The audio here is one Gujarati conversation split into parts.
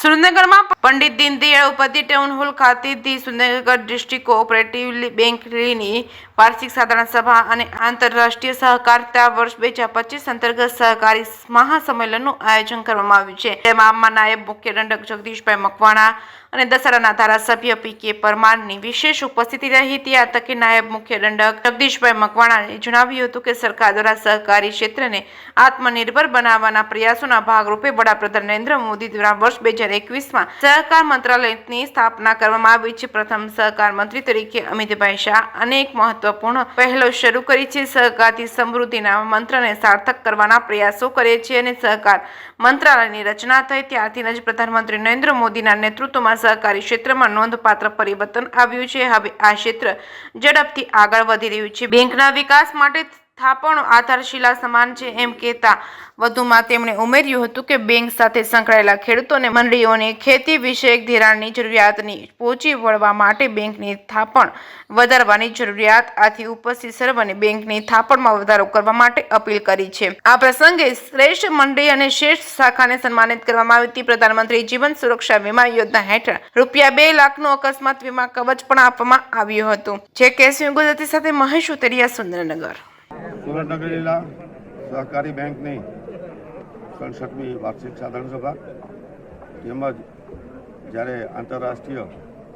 સુરેન્દ્રનગરમાં પંડિત દીનદયાળ ઉપાધ્યાય ટાઉન હોલ ખાતેથી સુરેન્દ્રનગર ડિસ્ટ્રિક્ટ કોઓપરેટિવ બેંકની વાર્ષિક સાધારણ સભા અને આંતરરાષ્ટ્રીય સહકારિતા વર્ષ 2025 અંતર્ગત સહકારી મહાસંમેલનનું આયોજન કરવામાં આવ્યું છે. તેમાં નાયબ મુખ્ય દંડક જગદીશભાઈ મકવાણા અને દસાડાના ધારાસભ્ય પી.કે. પરમારની વિશેષ ઉપસ્થિતિ રહી હતી. આ તકે નાયબ મુખ્ય દંડક જગદીશભાઈ મકવાણાએ જણાવ્યું હતું કે સરકાર દ્વારા સહકારી ક્ષેત્રને આત્મનિર્ભર બનાવવાના પ્રયાસોના ભાગરૂપે વડાપ્રધાન નરેન્દ્ર મોદી દ્વારા વર્ષ 2021માં સહકાર મંત્રાલયની સ્થાપના કરવામાં આવી છે. પ્રથમ સહકાર મંત્રી તરીકે અમિતભાઈ શાહ અનેક મહત્વપૂર્ણ પહેલો શરૂ કરી છે. સહકારથી સમૃદ્ધિના મંત્રને સાર્થક કરવાના પ્રયાસો કરે છે અને સહકાર મંત્રાલયની રચના થઈ ત્યારથી જ પ્રધાનમંત્રી નરેન્દ્ર મોદીના નેતૃત્વમાં સહકારી ક્ષેત્રમાં નોંધપાત્ર પરિવર્તન આવ્યું છે. હવે આ ક્ષેત્ર ઝડપથી આગળ વધી રહ્યું છે. બેંકના વિકાસ માટે થાપણો આધારશિલા સમાન છે એમ કહેતા વધુમાં તેમણે ઉમેર્યું હતું કે બેંક સાથે સંકળાયેલા ખેડૂતોને મંડળીઓને ખેતી વિષયક ધિરાણની જરૂરિયાતની પહોંચી વળવા માટે બેંકની થાપણ વધારવાની જરૂરિયાત આથી ઉપસ્થિત સર્વને બેંકની થાપણમાં વધારો કરવા માટે અપીલ કરી છે. આ પ્રસંગે શ્રેષ્ઠ મંડળી અને શ્રેષ્ઠ શાખાને સન્માનિત કરવામાં આવી હતી. પ્રધાનમંત્રી જીવન સુરક્ષા વીમા યોજના હેઠળ ₹2 લાખનું અકસ્માત વીમા કવચ પણ આપવામાં આવ્યું હતું. જે કેસવી ગુજરાતી સાથે મહેશ ઉતરિયા, સુરેન્દ્રનગર. સુરેન્દ્રનગર જિલ્લા સહકારી બેંકની 67મી વાર્ષિક સાધારણ સભા તેમજ જ્યારે આંતરરાષ્ટ્રીય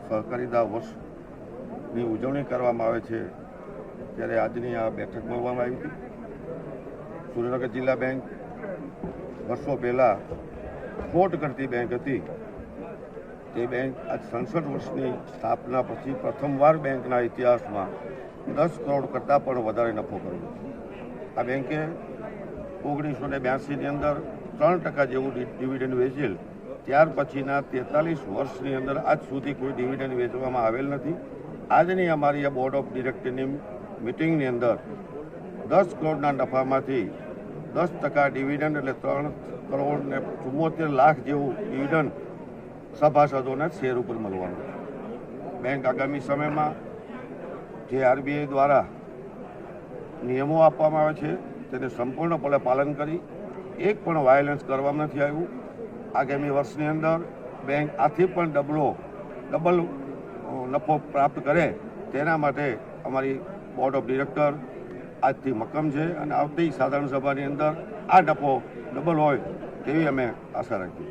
સહકારિતા વર્ષની ઉજવણી કરવામાં આવે છે ત્યારે આજની આ બેઠક મળવામાં આવી હતી. સુરેન્દ્રનગર જિલ્લા બેંક વર્ષો પહેલાં ખોટ કરતી બેંક હતી. તે બેંક આજ 67 વર્ષની સ્થાપના પછી પ્રથમવાર બેંકના ઇતિહાસમાં 10 કરોડ કરતાં પણ વધારે નફો કર્યો. આ બેંકે 1982ની અંદર 3% જેવું ડિવિડન્ડ વેચેલ. ત્યાર પછીના 43 વર્ષની અંદર આજ સુધી કોઈ ડિવિડન્ડ વેચવામાં આવેલ નથી. આજની અમારી આ બોર્ડ ઓફ ડિરેક્ટરની મિટિંગની અંદર 10 કરોડના નફામાંથી 10% ડિવિડન્ડ એટલે 3 કરોડ ને 74 લાખ જેવું ડિવિડન્ડ સભાસદોના શેર ઉપર મળવાનું. બેંક આગામી સમયમાં જે આરબીઆઈ દ્વારા નિયમો આપવામાં આવે છે તેને સંપૂર્ણપણે પાલન કરી એક પણ વાયોલન્સ કરવામાં નથી આવ્યું. આગામી વર્ષની અંદર બેંક આથી પણ ડબલ નફો પ્રાપ્ત કરે તેના માટે અમારી બોર્ડ ઓફ ડિરેક્ટર આજથી મક્કમ છે અને આવતી સાધારણ સભાની અંદર આ નફો ડબલ હોય તેવી અમે આશા રાખીએ.